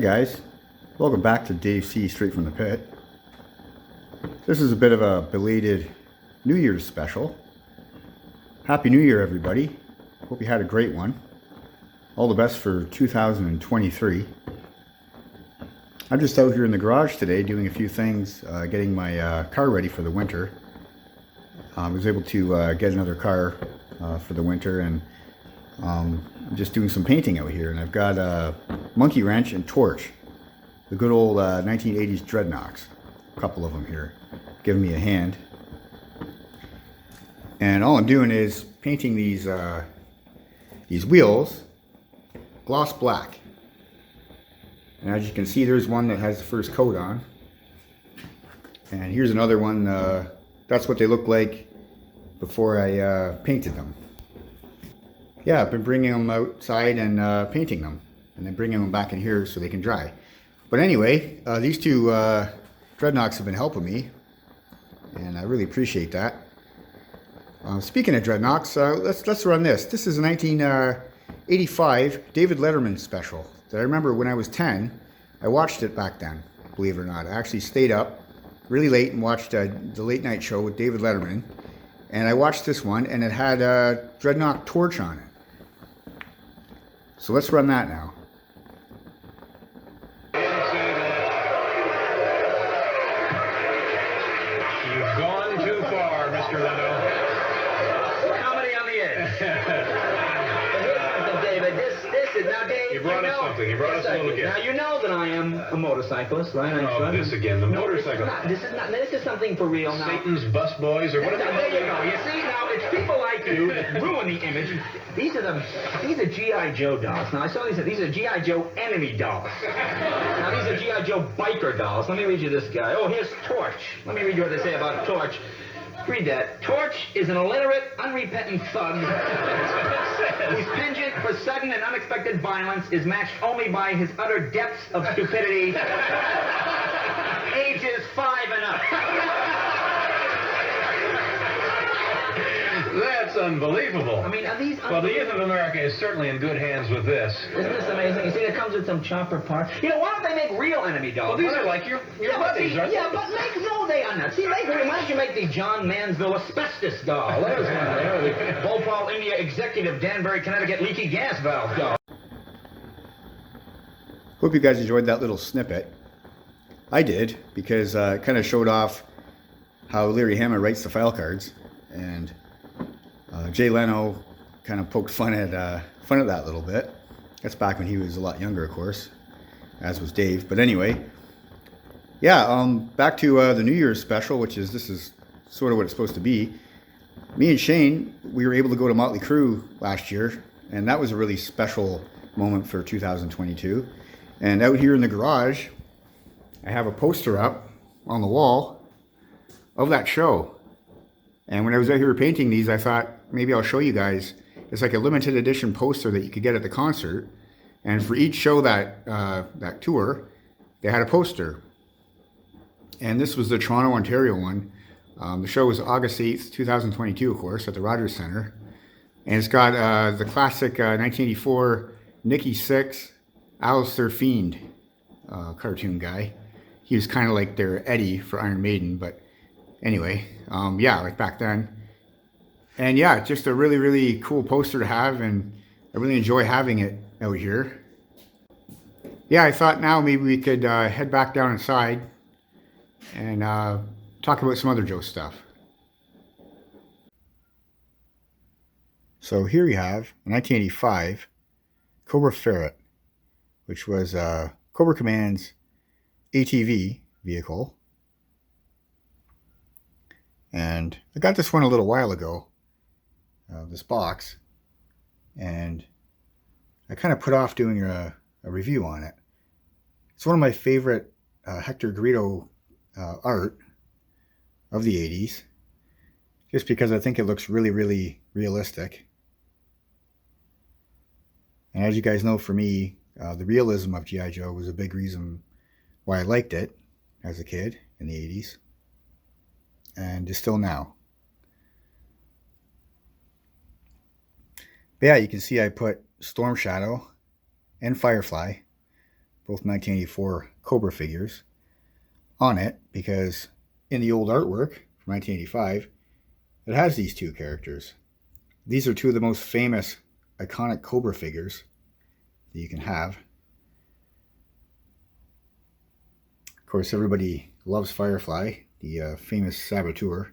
Hi guys, welcome back to Dave C. Straight from the Pit. This is a bit of a belated New Year's special. Happy New Year everybody. Hope you had a great one. All the best for 2023. I'm just out here in the garage today doing a few things, getting my car ready for the winter. I was able to get another car for the winter, and I'm just doing some painting out here, and I've got a monkey wrench and torch, the good old 1980s dreadnoughts, a couple of them here, giving me a hand. And all I'm doing is painting these wheels gloss black. And as you can see, there's one that has the first coat on, and here's another one. That's what they look like before I painted them. Yeah, I've been bringing them outside and painting them, and then bringing them back in here so they can dry. But anyway, these two dreadnoughts have been helping me, and I really appreciate that. Speaking of dreadnoughts, let's run this. This is a 1985 David Letterman special that I remember when I was 10. I watched it back then, believe it or not. I actually stayed up really late and watched the late night show with David Letterman. And I watched this one, and it had a dreadnought torch on it. So let's run that now. You've gone too far, Mr. Leto. Comedy on the edge. David, this is now, Dave. You brought us something. You brought us a little gift. Now you know that I am a motorcyclist, right? Oh, this again, the motorcycle. This is something for real now. Satan's bus boys, or whatever. There you go. You see, now it's people like you that ruin the image. These are G.I. Joe dolls. Now I saw these are G.I. Joe enemy dolls. Now these are G.I. Joe biker dolls. Let me read you this guy. Oh, here's Torch. Let me read you what they say about Torch. Read that. Torch is an illiterate, unrepentant thug whose penchant for sudden and unexpected violence is matched only by his utter depths of stupidity, ages 5 and up. That's unbelievable. I mean, are these... Well, the youth of America is certainly in good hands with this. Isn't this amazing? You see, it comes with some chopper parts. You know, why don't they make real enemy dolls? Well, these are like your buddies, aren't they? Yeah, but no, they are not. See, why don't you make the John Mansville asbestos doll? There's one there. The Bhopal, India Executive Danbury, Connecticut leaky gas valve doll. Hope you guys enjoyed that little snippet. I did, because it kind of showed off how Larry Hama writes the file cards, and Jay Leno kind of poked fun at that a little bit. That's back when he was a lot younger, of course, as was Dave. But anyway, yeah, back to the New Year's special, this is sort of what it's supposed to be. Me and Shane, we were able to go to Motley Crue last year, and that was a really special moment for 2022. And out here in the garage, I have a poster up on the wall of that show. And when I was out here painting these, I thought maybe I'll show you guys. It's like a limited edition poster that you could get at the concert. And for each show that tour, they had a poster. And this was the Toronto, Ontario one. The show was August 8th, 2022, of course, at the Rogers Centre. And it's got the classic 1984 Nikki Sixx, Alistair Fiend cartoon guy. He was kind of like their Eddie for Iron Maiden, but anyway, yeah, like back then. And yeah, just a really, really cool poster to have, and I really enjoy having it out here. Yeah, I thought now maybe we could head back down inside and talk about some other Joe stuff. So here you have a 1985 Cobra Ferret, which was Cobra Command's ATV vehicle. And I got this one a little while ago, this box, and I kind of put off doing a review on it. It's one of my favorite Hector Garrido art of the 80s, just because I think it looks really, really realistic. And as you guys know, for me, the realism of G.I. Joe was a big reason why I liked it as a kid in the 80s. And is still now. But yeah, you can see I put Storm Shadow and Firefly, both 1984 Cobra figures, on it because in the old artwork from 1985, it has these two characters. These are two of the most famous, iconic Cobra figures that you can have. Of course, everybody loves Firefly, the famous saboteur,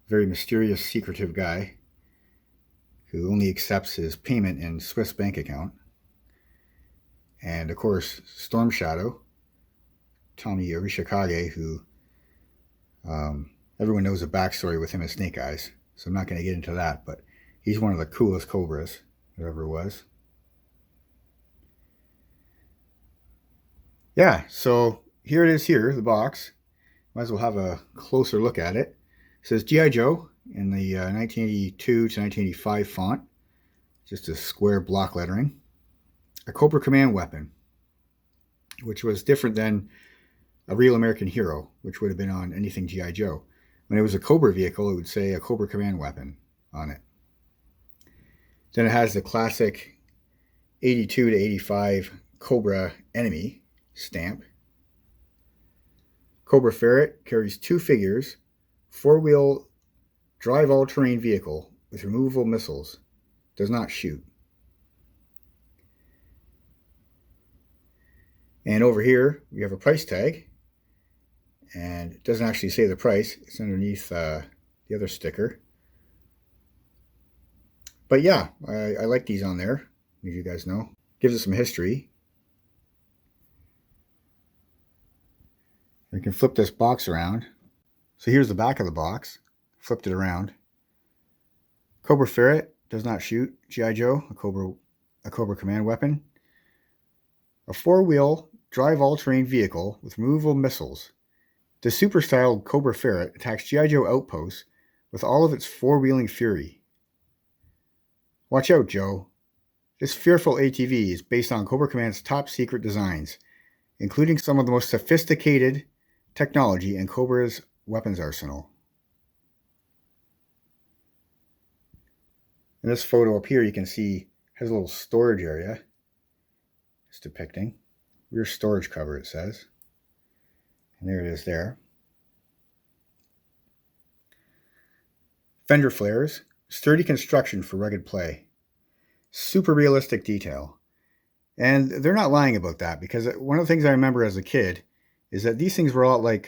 very mysterious, secretive guy who only accepts his payment in Swiss bank account. And of course, Storm Shadow, Tommy Arishikage, who everyone knows a backstory with him as Snake Eyes, so I'm not going to get into that, but he's one of the coolest Cobras there ever was. Yeah, so here it is here, the box. Might as well have a closer look at it. It says G.I. Joe in the 1982 to 1985 font, just a square block lettering. A Cobra Command weapon, which was different than a Real American Hero, which would have been on anything G.I. Joe. When it was a Cobra vehicle, it would say a Cobra Command weapon on it. Then it has the classic 82 to 85 Cobra enemy stamp. Cobra Ferret carries two figures, four-wheel drive all-terrain vehicle with removable missiles. Does not shoot. And over here, we have a price tag. And it doesn't actually say the price. It's underneath the other sticker. But yeah, I like these on there, as you guys know. Gives it some history. You can flip this box around. So here's the back of the box. Flipped it around. Cobra Ferret does not shoot. G.I. Joe, a Cobra Command weapon. A four-wheel drive all-terrain vehicle with removable missiles. The super-styled Cobra Ferret attacks G.I. Joe outposts with all of its four-wheeling fury. Watch out, Joe. This fearful ATV is based on Cobra Command's top-secret designs, including some of the most sophisticated technology in Cobra's weapons arsenal. In this photo up here, you can see has a little storage area. It's depicting. Rear storage cover, it says. And there it is there. Fender flares, sturdy construction for rugged play. Super realistic detail. And they're not lying about that, because one of the things I remember as a kid is that these things were all like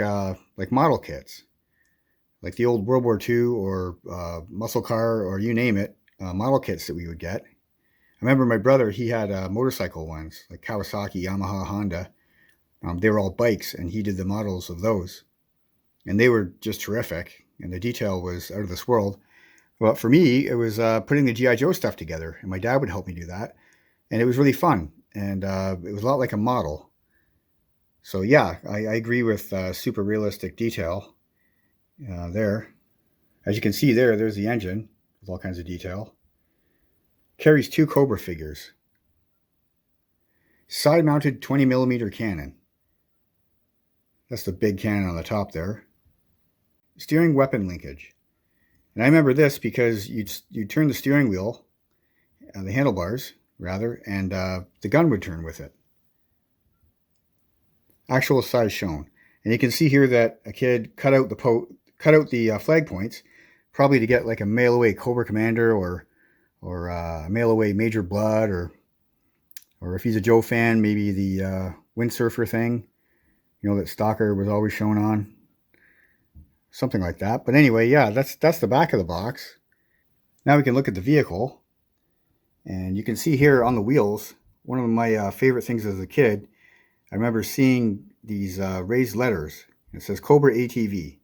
model kits. Like the old World War II or muscle car or you name it, model kits that we would get. I remember my brother, he had motorcycle ones, like Kawasaki, Yamaha, Honda. They were all bikes, and he did the models of those. And they were just terrific, and the detail was out of this world. Well, for me, it was putting the G.I. Joe stuff together, and my dad would help me do that. And it was really fun, and it was a lot like a model. So yeah, I agree with super realistic detail there. As you can see there's the engine with all kinds of detail. Carries two Cobra figures. Side-mounted 20mm cannon. That's the big cannon on the top there. Steering weapon linkage. And I remember this because you'd turn the steering wheel, the handlebars rather, and the gun would turn with it. Actual size shown. And you can see here that a kid cut out the flag points, probably to get like a mail away Cobra Commander or mail away Major Blood, or if he's a Joe fan, maybe the windsurfer thing, that Stalker was always shown on. Something like that. But anyway, yeah, that's the back of the box. Now we can look at the vehicle. And you can see here on the wheels, one of my favorite things as a kid, I remember seeing these raised letters. It says Cobra ATV.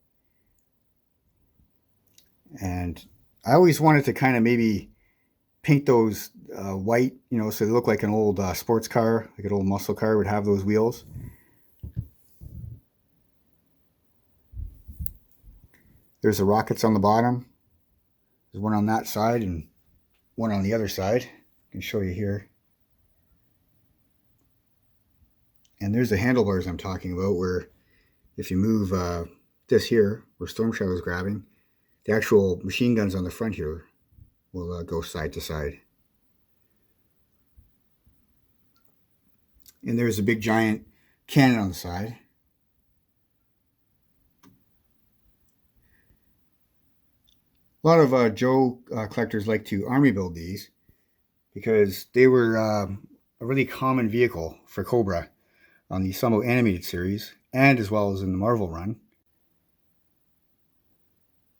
And I always wanted to kind of maybe paint those white, so they look like an old sports car, like an old muscle car would have those wheels. There's the rockets on the bottom. There's one on that side and one on the other side. I can show you here. And there's the handlebars I'm talking about, where if you move this here, where Storm Shadow is grabbing, the actual machine guns on the front here will go side to side. And there's a big giant cannon on the side. A lot of Joe collectors like to army build these because they were a really common vehicle for Cobra on the Sumo animated series and as well as in the Marvel run.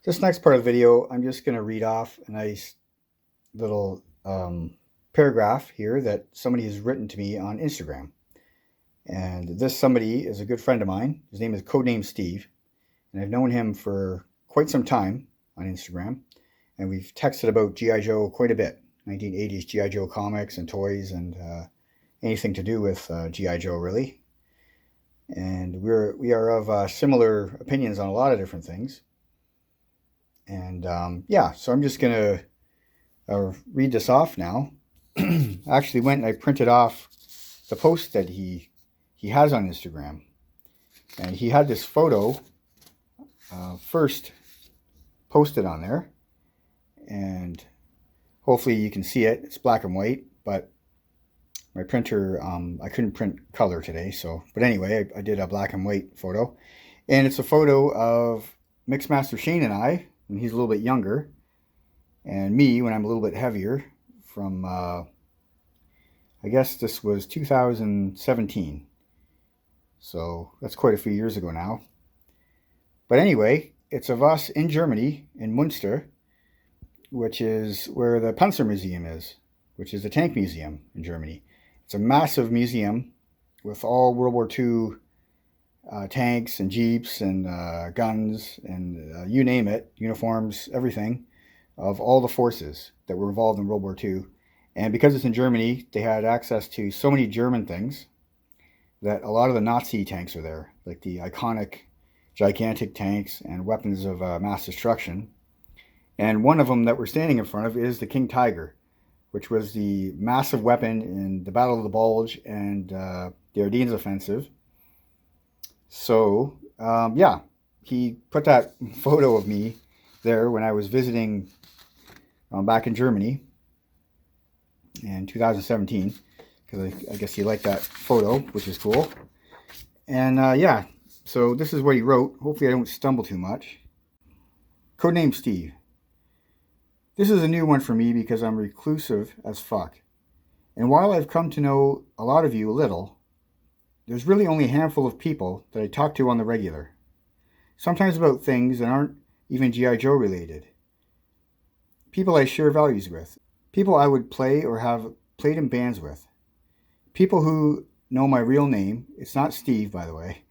This next part of the video, I'm just going to read off a nice little paragraph here that somebody has written to me on Instagram. And this somebody is a good friend of mine. His name is Codename Steve. And I've known him for quite some time on Instagram. And we've texted about G.I. Joe quite a bit. 1980s G.I. Joe comics and toys and anything to do with G.I. Joe, really. And we are of similar opinions on a lot of different things. And yeah, so I'm just going to read this off now. I actually went and I printed off the post that he has on Instagram. And he had this photo first posted on there. And hopefully you can see it. It's black and white, but my printer, I couldn't print color today. But anyway, I did a black and white photo. And it's a photo of Mixmaster Shane and I when he's a little bit younger. And me when I'm a little bit heavier from, I guess this was 2017. So that's quite a few years ago now. But anyway, it's of us in Germany, in Munster, which is where the Panzer Museum is, which is the tank museum in Germany. It's a massive museum with all World War II tanks and jeeps and guns and you name it, uniforms, everything, of all the forces that were involved in World War II. And because it's in Germany, they had access to so many German things that a lot of the Nazi tanks are there, like the iconic gigantic tanks and weapons of mass destruction. And one of them that we're standing in front of is the King Tiger, which was the massive weapon in the Battle of the Bulge and the Ardennes offensive. So, yeah, he put that photo of me there when I was visiting back in Germany in 2017, because I guess he liked that photo, which is cool. And yeah, so this is what he wrote. Hopefully I don't stumble too much. Codename Steve. This is a new one for me because I'm reclusive as fuck. And while I've come to know a lot of you a little, there's really only a handful of people that I talk to on the regular. Sometimes about things that aren't even G.I. Joe related. People I share values with. People I would play or have played in bands with. People who know my real name. It's not Steve, by the way.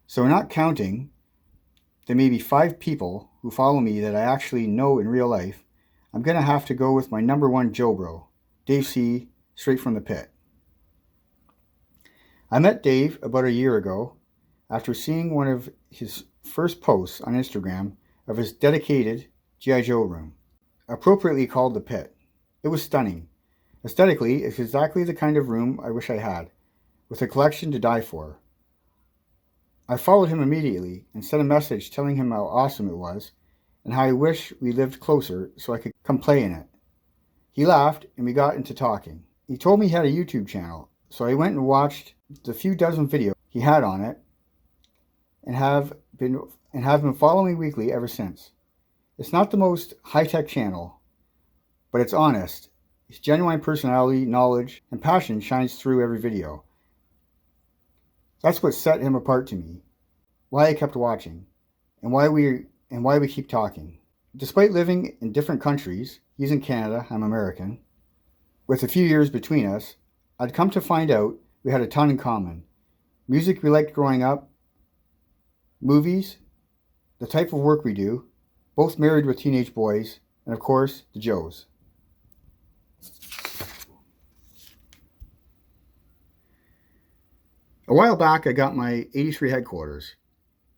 So not counting, there may be 5 people who follow me that I actually know in real life. I'm going to have to go with my number one Joe bro, Dave C., straight from the pit. I met Dave about a year ago after seeing one of his first posts on Instagram of his dedicated G.I. Joe room, appropriately called the pit. It was stunning. Aesthetically, it's exactly the kind of room I wish I had, with a collection to die for. I followed him immediately and sent a message telling him how awesome it was and how I wish we lived closer so I could come play in it. He laughed and we got into talking. He told me he had a YouTube channel, so I went and watched the few dozen videos he had on it and have been following weekly ever since. It's not the most high-tech channel, but it's honest. His genuine personality, knowledge, and passion shines through every video. That's what set him apart to me, why I kept watching, and why we keep talking. Despite living in different countries, he's in Canada, I'm American, with a few years between us, I'd come to find out we had a ton in common. Music we liked growing up, movies, the type of work we do, both married with teenage boys, and of course, the Joes. A while back, I got my 83 headquarters.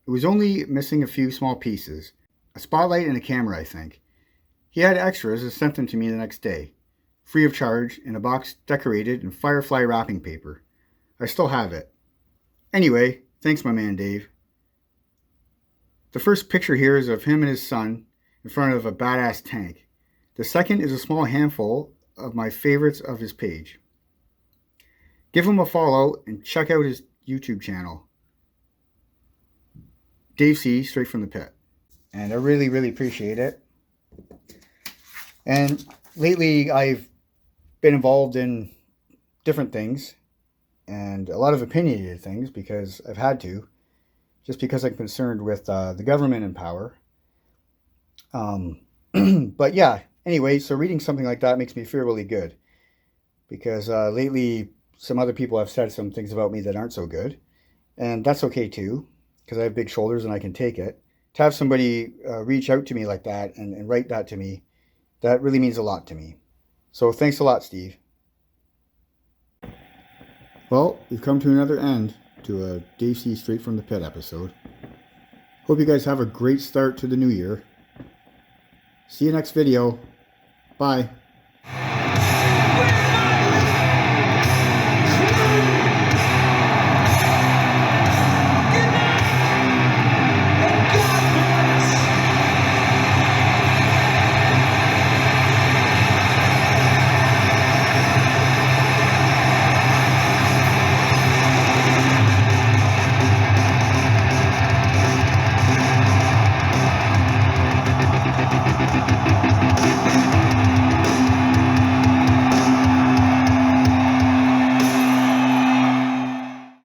It was only missing a few small pieces. A spotlight and a camera, I think. He had extras and sent them to me the next day, free of charge, in a box decorated in firefly wrapping paper. I still have it. Anyway, thanks my man Dave. The first picture here is of him and his son in front of a badass tank. The second is a small handful of my favorites of his page. give him a follow and check out his YouTube channel. Dave C, straight from the pit. And I really, really appreciate it. And lately I've been involved in different things and a lot of opinionated things because I've had to, just because I'm concerned with the government in power. But yeah, anyway, so reading something like that makes me feel really good because lately some other people have said some things about me that aren't so good, and that's okay too because I have big shoulders and I can take it. To have somebody reach out to me like that and write that to me, that really means a lot to me. So thanks a lot, Steve. Well, we've come to another end to a Dave C Straight from the Pit episode. Hope you guys have a great start to the new year. See you next video. Bye.